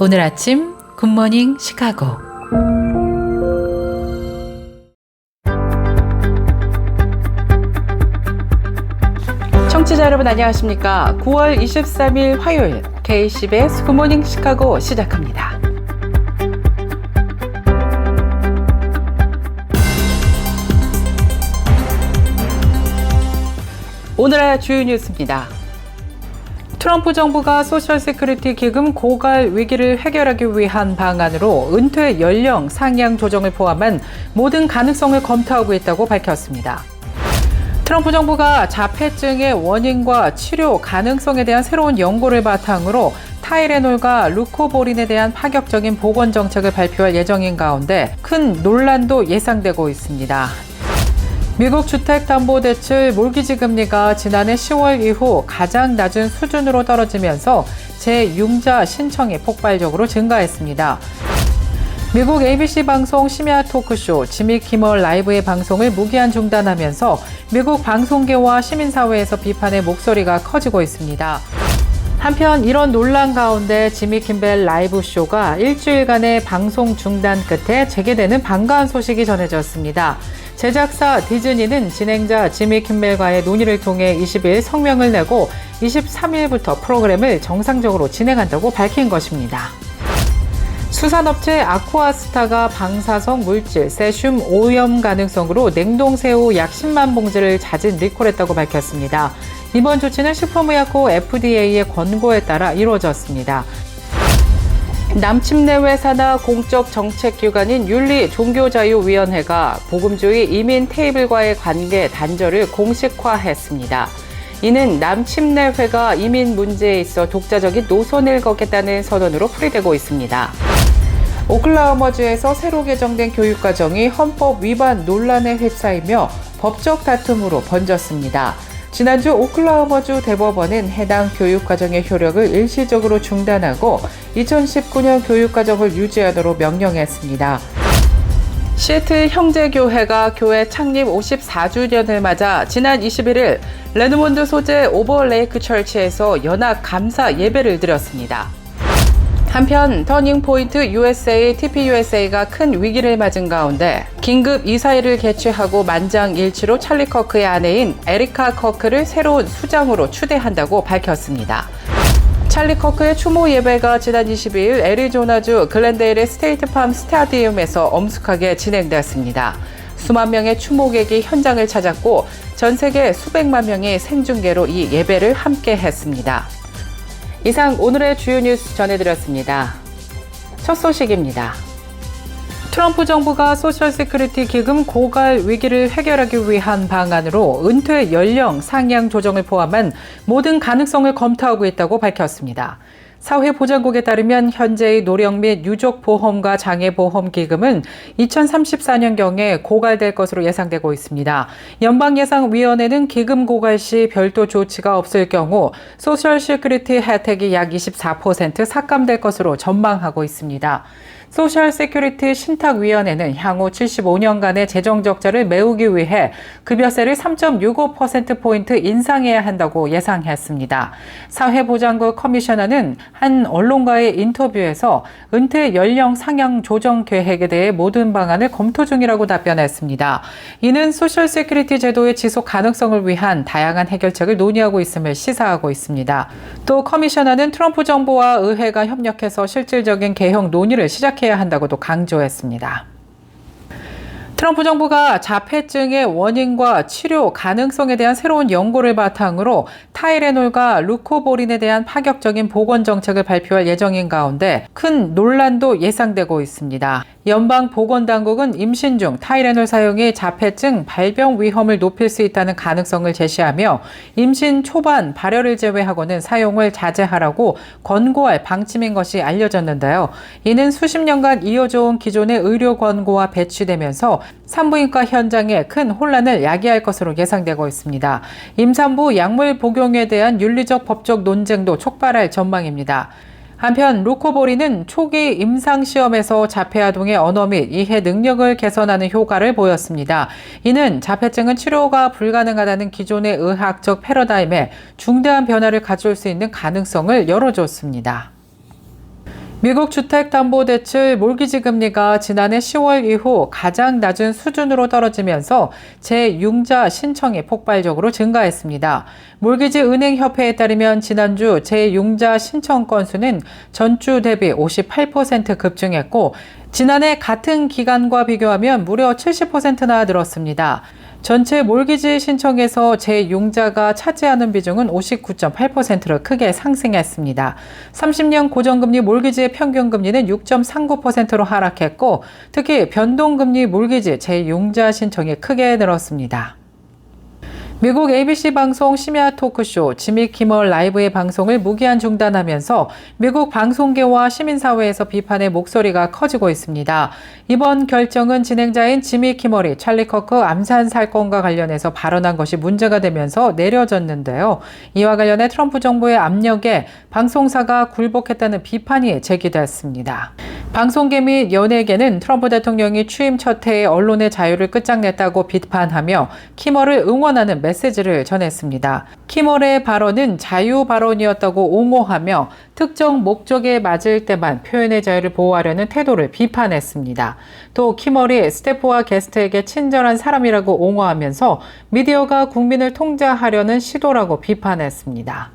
오늘 아침 굿모닝 시카고. 청취자 여러분 안녕하십니까? 9월 23일 화요일 KCBS 굿모닝 시카고 시작합니다. 오늘의 주요 뉴스입니다. 트럼프 정부가 소셜 세큐리티 기금 고갈 위기를 해결하기 위한 방안으로 은퇴 연령 상향 조정을 포함한 모든 가능성을 검토하고 있다고 밝혔습니다. 트럼프 정부가 자폐증의 원인과 치료 가능성에 대한 새로운 연구를 바탕으로 타이레놀과 루코보린에 대한 파격적인 보건 정책을 발표할 예정인 가운데 큰 논란도 예상되고 있습니다. 미국 주택담보대출 몰기지 금리가 지난해 10월 이후 가장 낮은 수준으로 떨어지면서 재융자 신청이 폭발적으로 증가했습니다. 미국 ABC 방송 심야 토크쇼 지미 키멀 라이브의 방송을 무기한 중단하면서 미국 방송계와 시민사회에서 비판의 목소리가 커지고 있습니다. 한편 이런 논란 가운데 지미 킴벨 라이브 쇼가 일주일간의 방송 중단 끝에 재개되는 반가운 소식이 전해졌습니다. 제작사 디즈니는 진행자 지미 킴벨과의 논의를 통해 20일 성명을 내고 23일부터 프로그램을 정상적으로 진행한다고 밝힌 것입니다. 수산업체 아쿠아스타가 방사성 물질 세슘 오염 가능성으로 냉동새우 약 10만 봉지를 자진 리콜했다고 밝혔습니다. 이번 조치는 식품의약국 FDA의 권고에 따라 이루어졌습니다. 남침내외 산하 공적 정책기관인 윤리종교자유위원회가 복음주의 이민 테이블과의 관계 단절을 공식화했습니다. 이는 남침내회가 이민 문제에 있어 독자적인 노선을 걷겠다는 선언으로 풀이되고 있습니다. 오클라호마주에서 새로 개정된 교육과정이 헌법 위반 논란에 휩싸이며 법적 다툼으로 번졌습니다. 지난주 오클라호마주 대법원은 해당 교육과정의 효력을 일시적으로 중단하고 2019년 교육과정을 유지하도록 명령했습니다. 시애틀 형제교회가 교회 창립 54주년을 맞아 지난 21일 레드몬드 소재 오버레이크 처치에서 연합 감사 예배를 드렸습니다. 한편 터닝포인트 USA, TPUSA가 큰 위기를 맞은 가운데 긴급 이사회를 개최하고 만장일치로 찰리 커크의 아내인 에리카 커크를 새로운 수장으로 추대한다고 밝혔습니다. 찰리 커크의 추모 예배가 지난 22일 애리조나주 글렌데일의 스테이트팜 스타디움에서 엄숙하게 진행되었습니다. 수만 명의 추모객이 현장을 찾았고 전 세계 수백만 명이 생중계로 이 예배를 함께 했습니다. 이상 오늘의 주요 뉴스 전해드렸습니다. 첫 소식입니다. 트럼프 정부가 소셜 세큐리티 기금 고갈 위기를 해결하기 위한 방안으로 은퇴 연령 상향 조정을 포함한 모든 가능성을 검토하고 있다고 밝혔습니다. 사회보장국에 따르면 현재의 노령 및 유족보험과 장애보험기금은 2034년경에 고갈될 것으로 예상되고 있습니다. 연방예상위원회는 기금 고갈 시 별도 조치가 없을 경우 소셜 시큐리티 혜택이 약 24% 삭감될 것으로 전망하고 있습니다. 소셜 세큐리티 신탁위원회는 향후 75년간의 재정 적자를 메우기 위해 급여세를 3.65%포인트 인상해야 한다고 예상했습니다. 사회보장국 커미셔너는 한 언론과의 인터뷰에서 은퇴 연령 상향 조정 계획에 대해 모든 방안을 검토 중이라고 답변했습니다. 이는 소셜 세큐리티 제도의 지속 가능성을 위한 다양한 해결책을 논의하고 있음을 시사하고 있습니다. 또 커미셔너는 트럼프 정부와 의회가 협력해서 실질적인 개혁 논의를 시작해야 한다고도 강조했습니다. 트럼프 정부가 자폐증의 원인과 치료 가능성에 대한 새로운 연구를 바탕으로 타이레놀과 루코보린에 대한 파격적인 보건 정책을 발표할 예정인 가운데 큰 논란도 예상되고 있습니다. 연방보건당국은 임신 중 타이레놀 사용이 자폐증 발병 위험을 높일 수 있다는 가능성을 제시하며 임신 초반 발열을 제외하고는 사용을 자제하라고 권고할 방침인 것이 알려졌는데요. 이는 수십 년간 이어져 온 기존의 의료 권고와 배치되면서 산부인과 현장에 큰 혼란을 야기할 것으로 예상되고 있습니다. 임산부 약물 복용에 대한 윤리적 법적 논쟁도 촉발할 전망입니다. 한편 루코보린은 초기 임상시험에서 자폐아동의 언어 및 이해 능력을 개선하는 효과를 보였습니다. 이는 자폐증은 치료가 불가능하다는 기존의 의학적 패러다임에 중대한 변화를 가져올 수 있는 가능성을 열어줬습니다. 미국 주택담보대출 몰기지 금리가 지난해 10월 이후 가장 낮은 수준으로 떨어지면서 재융자 신청이 폭발적으로 증가했습니다. 몰기지 은행협회에 따르면 지난주 재융자 신청 건수는 전주 대비 58% 급증했고 지난해 같은 기간과 비교하면 무려 70%나 늘었습니다. 전체 몰기지 신청에서 재융자가 차지하는 비중은 59.8%로 크게 상승했습니다. 30년 고정금리 몰기지의 평균금리는 6.39%로 하락했고 특히 변동금리 몰기지 재융자 신청이 크게 늘었습니다. 미국 ABC 방송 심야 토크쇼 지미 키멀 라이브의 방송을 무기한 중단하면서 미국 방송계와 시민사회에서 비판의 목소리가 커지고 있습니다. 이번 결정은 진행자인 지미 키멀이 찰리 커크 암살 사건과 관련해서 발언한 것이 문제가 되면서 내려졌는데요. 이와 관련해 트럼프 정부의 압력에 방송사가 굴복했다는 비판이 제기됐습니다. 방송계 및 연예계는 트럼프 대통령이 취임 첫 해에 언론의 자유를 끝장냈다고 비판하며 키멀을 응원하는 메시지를 전했습니다. 키멀의 발언은 자유 발언이었다고 옹호하며 특정 목적에 맞을 때만 표현의 자유를 보호하려는 태도를 비판했습니다. 또 키멀이 스태프와 게스트에게 친절한 사람이라고 옹호하면서 미디어가 국민을 통제하려는 시도라고 비판했습니다.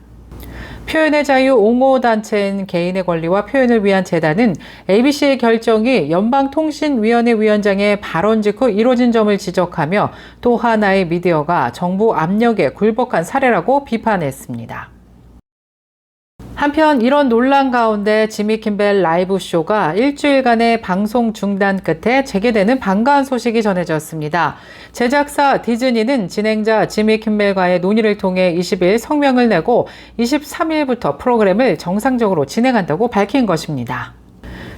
표현의 자유 옹호단체인 개인의 권리와 표현을 위한 재단은 ABC의 결정이 연방통신위원회 위원장의 발언 직후 이뤄진 점을 지적하며 또 하나의 미디어가 정부 압력에 굴복한 사례라고 비판했습니다. 한편 이런 논란 가운데 지미 킴멜 라이브 쇼가 일주일간의 방송 중단 끝에 재개되는 반가운 소식이 전해졌습니다. 제작사 디즈니는 진행자 지미 킴멜과의 논의를 통해 20일 성명을 내고 23일부터 프로그램을 정상적으로 진행한다고 밝힌 것입니다.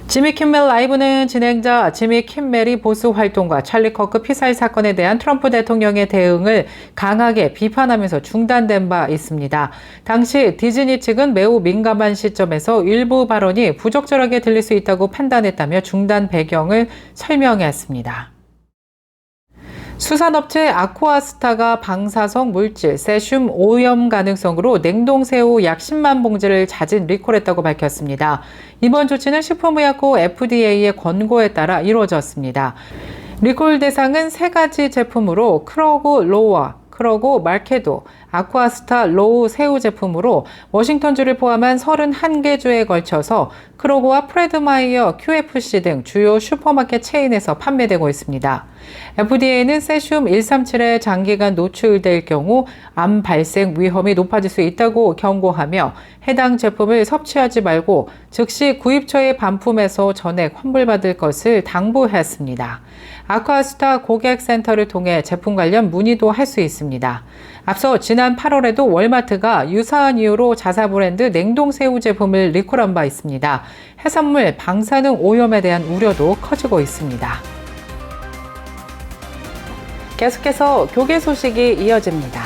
지미 킴멜 라이브는 진행자 지미 킴멜이 보수 활동과 찰리 커크 피살 사건에 대한 트럼프 대통령의 대응을 강하게 비판하면서 중단된 바 있습니다. 당시 디즈니 측은 매우 민감한 시점에서 일부 발언이 부적절하게 들릴 수 있다고 판단했다며 중단 배경을 설명했습니다. 수산업체 아쿠아스타가 방사성 물질 세슘 오염 가능성으로 냉동새우 약 10만 봉지를 자진 리콜했다고 밝혔습니다. 이번 조치는 식품의약국 FDA의 권고에 따라 이루어졌습니다. 리콜 대상은 3가지 제품으로 크로구 로우와 크로구 마케도, 아쿠아스타 로우 새우 제품으로 워싱턴주를 포함한 31개 주에 걸쳐서 크로구와 프레드마이어, QFC 등 주요 슈퍼마켓 체인에서 판매되고 있습니다. FDA는 세슘 137에 장기간 노출될 경우 암 발생 위험이 높아질 수 있다고 경고하며 해당 제품을 섭취하지 말고 즉시 구입처의 반품에서 전액 환불받을 것을 당부했습니다. 아쿠아스타 고객센터를 통해 제품 관련 문의도 할 수 있습니다. 앞서 지난 8월에도 월마트가 유사한 이유로 자사 브랜드 냉동새우 제품을 리콜한 바 있습니다. 해산물 방사능 오염에 대한 우려도 커지고 있습니다. 계속해서 교계 소식이 이어집니다.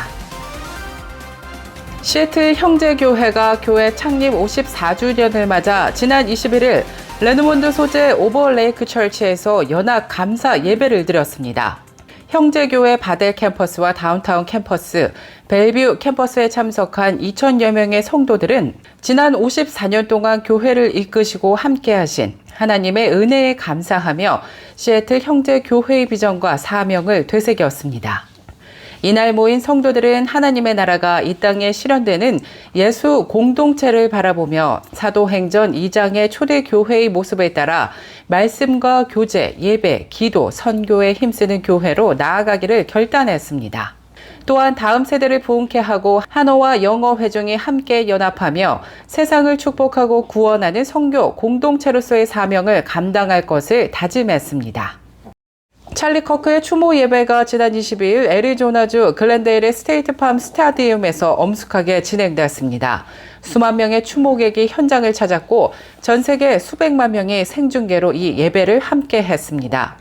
시애틀 형제교회가 교회 창립 54주년을 맞아 지난 21일 레드몬드 소재 오버레이크 처치에서 연합 감사 예배를 드렸습니다. 형제교회 바델 캠퍼스와 다운타운 캠퍼스, 벨뷰 캠퍼스에 참석한 2,000여 명의 성도들은 지난 54년 동안 교회를 이끄시고 함께하신 하나님의 은혜에 감사하며 시애틀 형제교회의 비전과 사명을 되새겼습니다. 이날 모인 성도들은 하나님의 나라가 이 땅에 실현되는 예수 공동체를 바라보며 사도행전 2장의 초대교회의 모습에 따라 말씀과 교제, 예배, 기도, 선교에 힘쓰는 교회로 나아가기를 결단했습니다. 또한 다음 세대를 부흥케 하고 한어와 영어 회중이 함께 연합하며 세상을 축복하고 구원하는 선교 공동체로서의 사명을 감당할 것을 다짐했습니다. 찰리 커크의 추모 예배가 지난 22일 애리조나주 글렌데일의 스테이트팜 스타디움에서 엄숙하게 진행되었습니다. 수만 명의 추모객이 현장을 찾았고 전 세계 수백만 명이 생중계로 이 예배를 함께 했습니다.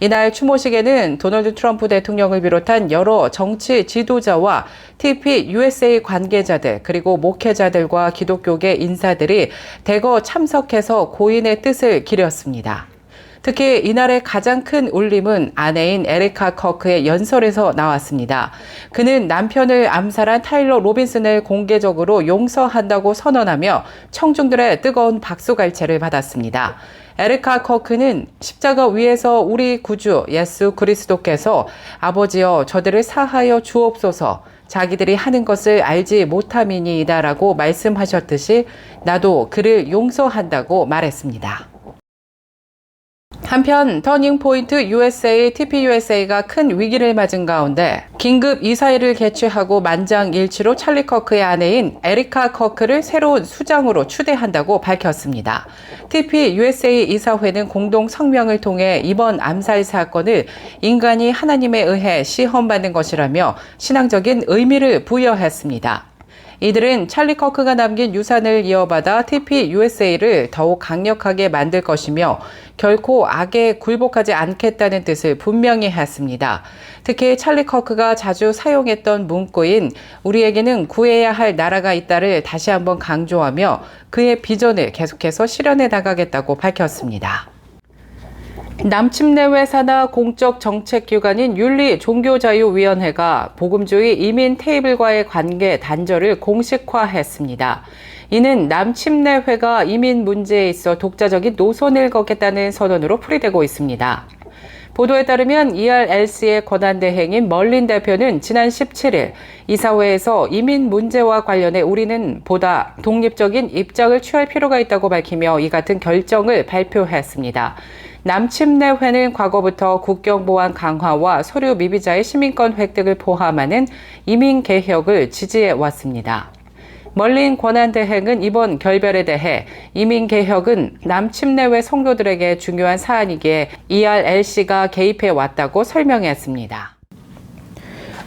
이날 추모식에는 도널드 트럼프 대통령을 비롯한 여러 정치 지도자와 TP USA 관계자들 그리고 목회자들과 기독교계 인사들이 대거 참석해서 고인의 뜻을 기렸습니다. 특히 이날의 가장 큰 울림은 아내인 에리카 커크의 연설에서 나왔습니다. 그는 남편을 암살한 타일러 로빈슨을 공개적으로 용서한다고 선언하며 청중들의 뜨거운 박수갈채를 받았습니다. 에리카 커크는 십자가 위에서 우리 구주 예수 그리스도께서 아버지여 저들을 사하여 주옵소서 자기들이 하는 것을 알지 못함이니이다라고 말씀하셨듯이 나도 그를 용서한다고 말했습니다. 한편 터닝포인트 USA, TPUSA가 큰 위기를 맞은 가운데 긴급 이사회를 개최하고 만장일치로 찰리 커크의 아내인 에리카 커크를 새로운 수장으로 추대한다고 밝혔습니다. TPUSA 이사회는 공동 성명을 통해 이번 암살 사건을 인간이 하나님에 의해 시험받는 것이라며 신앙적인 의미를 부여했습니다. 이들은 찰리 커크가 남긴 유산을 이어받아 TPUSA를 더욱 강력하게 만들 것이며 결코 악에 굴복하지 않겠다는 뜻을 분명히 했습니다. 특히 찰리 커크가 자주 사용했던 문구인 우리에게는 구해야 할 나라가 있다를 다시 한번 강조하며 그의 비전을 계속해서 실현해 나가겠다고 밝혔습니다. 남침내외 산하 공적 정책기관인 윤리종교자유위원회가 복음주의 이민 테이블과의 관계 단절을 공식화했습니다. 이는 남침내회가 이민 문제에 있어 독자적인 노선을 걷겠다는 선언으로 풀이되고 있습니다. 보도에 따르면 ERLC의 권한대행인 멀린 대표는 지난 17일 이사회에서 이민 문제와 관련해 우리는 보다 독립적인 입장을 취할 필요가 있다고 밝히며 이 같은 결정을 발표했습니다. 남침내회는 과거부터 국경보안 강화와 서류 미비자의 시민권 획득을 포함하는 이민 개혁을 지지해 왔습니다. 멀린 권한대행은 이번 결별에 대해 이민 개혁은 남침내회 성도들에게 중요한 사안이기에 ERLC가 개입해 왔다고 설명했습니다.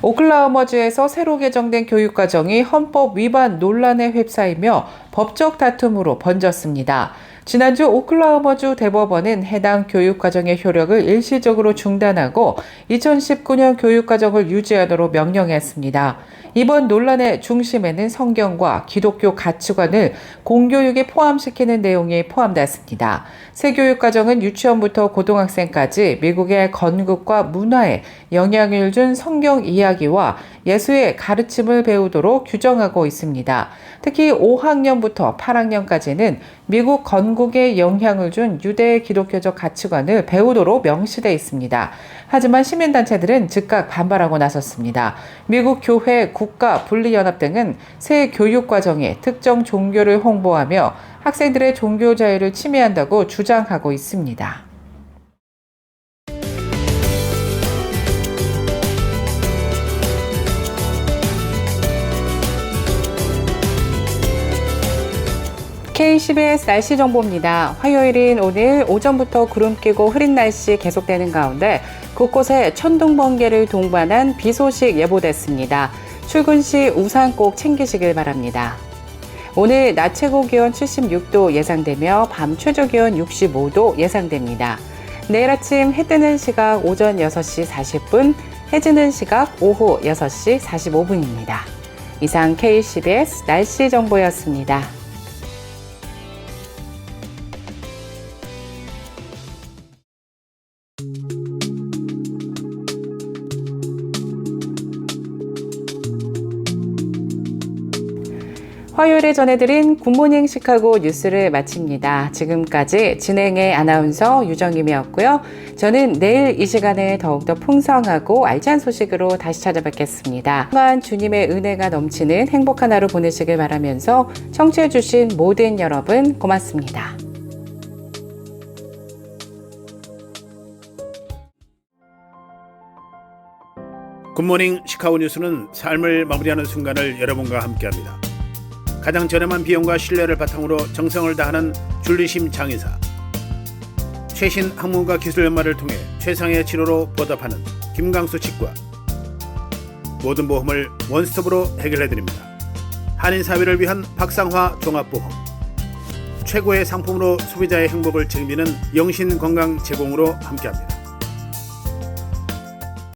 오클라호마주에서 새로 개정된 교육과정이 헌법 위반 논란에 휩싸이며 법적 다툼으로 번졌습니다. 지난주 오클라호마주 대법원은 해당 교육과정의 효력을 일시적으로 중단하고 2019년 교육과정을 유지하도록 명령했습니다. 이번 논란의 중심에는 성경과 기독교 가치관을 공교육에 포함시키는 내용이 포함됐습니다. 새 교육과정은 유치원부터 고등학생까지 미국의 건국과 문화에 영향을 준 성경 이야기와 예수의 가르침을 배우도록 규정하고 있습니다. 특히 5학년부터 8학년까지는 미국 건국에 영향을 준 유대 기독교적 가치관을 배우도록 명시되어 있습니다. 하지만 시민단체들은 즉각 반발하고 나섰습니다. 미국 교회, 국가, 분리연합 등은 새 교육과정에 특정 종교를 홍보하며 학생들의 종교 자유를 침해한다고 주장하고 있습니다. KCBS 날씨 정보입니다. 화요일인 오늘 오전부터 구름 끼고 흐린 날씨 계속되는 가운데 곳곳에 천둥, 번개를 동반한 비 소식 예보됐습니다. 출근 시 우산 꼭 챙기시길 바랍니다. 오늘 낮 최고 기온 76도 예상되며 밤 최저 기온 65도 예상됩니다. 내일 아침 해 뜨는 시각 오전 6시 40분, 해 지는 시각 오후 6시 45분입니다. 이상 KCBS 날씨 정보였습니다. 화요일에 전해드린 굿모닝 시카고 뉴스를 마칩니다. 지금까지 진행의 아나운서 유정임이었고요. 저는 내일 이 시간에 더욱더 풍성하고 알찬 소식으로 다시 찾아뵙겠습니다. 또한 주님의 은혜가 넘치는 행복한 하루 보내시길 바라면서 청취해주신 모든 여러분 고맙습니다. 굿모닝 시카고 뉴스는 삶을 마무리하는 순간을 여러분과 함께합니다. 가장 저렴한 비용과 신뢰를 바탕으로 정성을 다하는 줄리심 장의사, 최신 학문과 기술 연마를 통해 최상의 치료로 보답하는 김강수 치과, 모든 보험을 원스톱으로 해결해드립니다. 한인사회를 위한 박상화 종합보험, 최고의 상품으로 소비자의 행복을 책임지는 영신건강 제공으로 함께합니다.